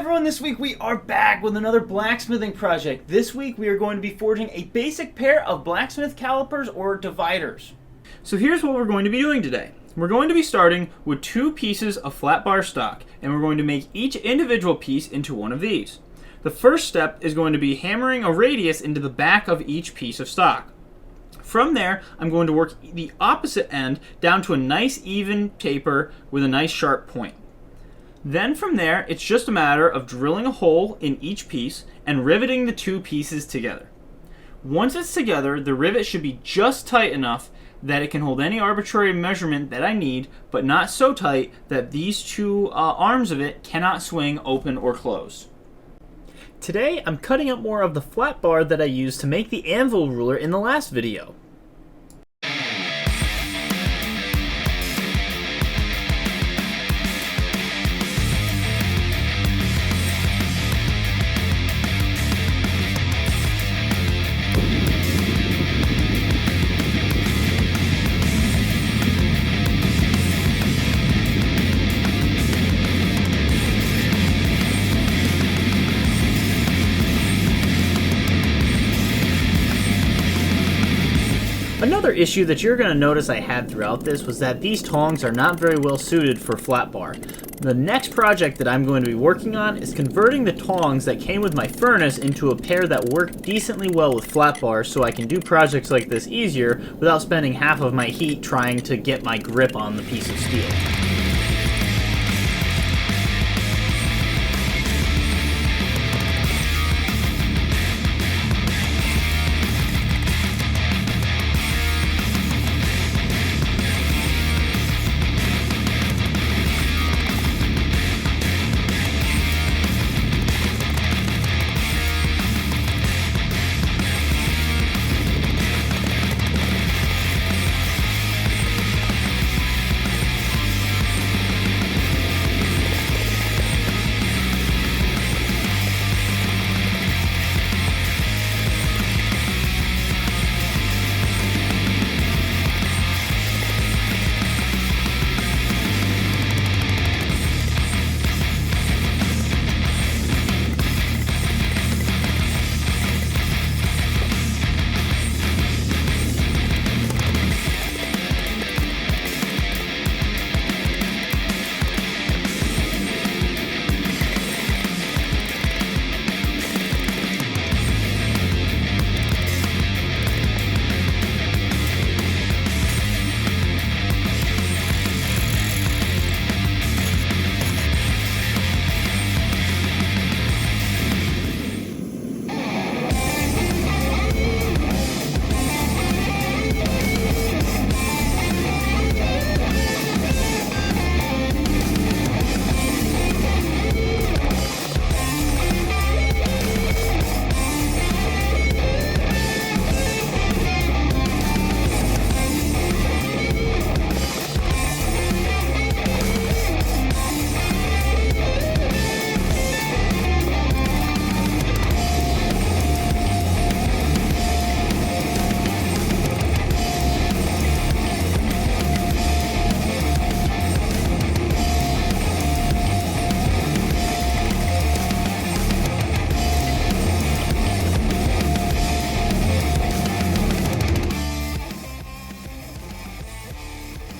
everyone, this week we are back with another blacksmithing project. This week we are going to be forging a basic pair of blacksmith calipers or dividers. So here's what we're going to be doing today. We're going to be starting with 2 pieces of flat bar stock, and we're going to make each individual piece into one of these. The first step is going to be hammering a radius into the back of each piece of stock. From there, I'm going to work the opposite end down to a nice even taper with a nice sharp point. Then from there, it's just a matter of drilling a hole in each piece and riveting the 2 pieces together. Once it's together, the rivet should be just tight enough that it can hold any arbitrary measurement that I need, but not so tight that these 2 arms of it cannot swing open or close. Today, I'm cutting up more of the flat bar that I used to make the anvil ruler in the last video. Another issue that you're going to notice I had throughout this was that these tongs are not very well suited for flat bar. The next project that I'm going to be working on is converting the tongs that came with my furnace into a pair that work decently well with flat bar, so I can do projects like this easier without spending half of my heat trying to get my grip on the piece of steel.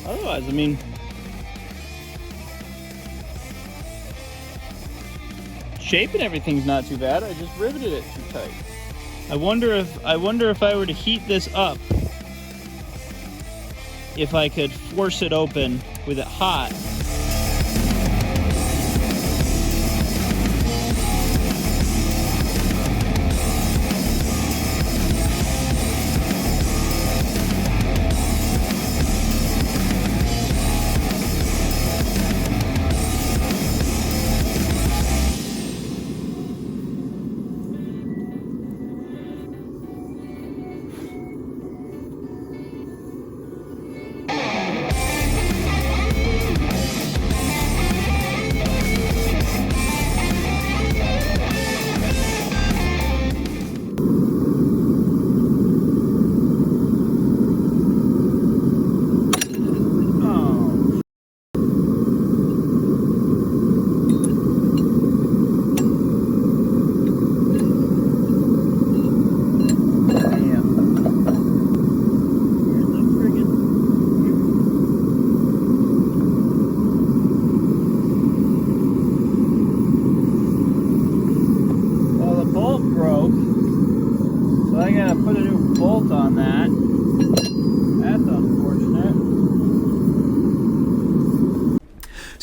Otherwise, I mean, shape and everything's not too bad. I just riveted it too tight. I wonder if I were to heat this up, if I could force it open with it hot.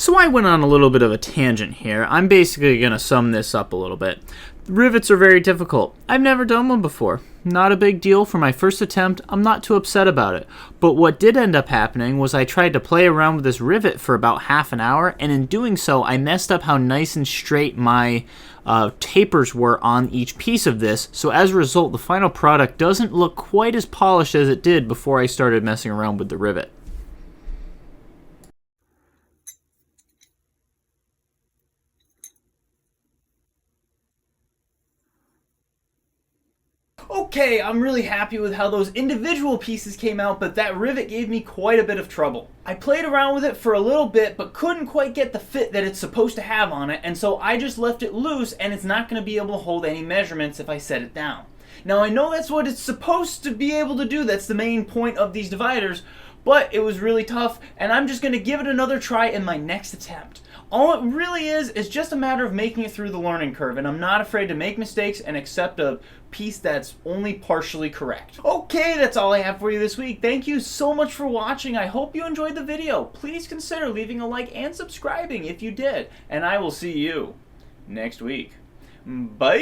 So I went on a little bit of a tangent here. I'm basically going to sum this up a little bit. Rivets are very difficult. I've never done one before. Not a big deal for my first attempt. I'm not too upset about it. But what did end up happening was I tried to play around with this rivet for about half an hour, and in doing so, I messed up how nice and straight my tapers were on each piece of this. So as a result, the final product doesn't look quite as polished as it did before I started messing around with the rivet. Okay, I'm really happy with how those individual pieces came out, but that rivet gave me quite a bit of trouble. I played around with it for a little bit, but couldn't quite get the fit that it's supposed to have on it, and so I just left it loose, and it's not going to be able to hold any measurements if I set it down. Now, I know that's what it's supposed to be able to do. That's the main point of these dividers, but it was really tough, and I'm just going to give it another try in my next attempt. All it really is just a matter of making it through the learning curve, and I'm not afraid to make mistakes and accept a piece that's only partially correct. Okay, that's all I have for you this week. Thank you so much for watching. I hope you enjoyed the video. Please consider leaving a like and subscribing if you did, and I will see you next week. Bye!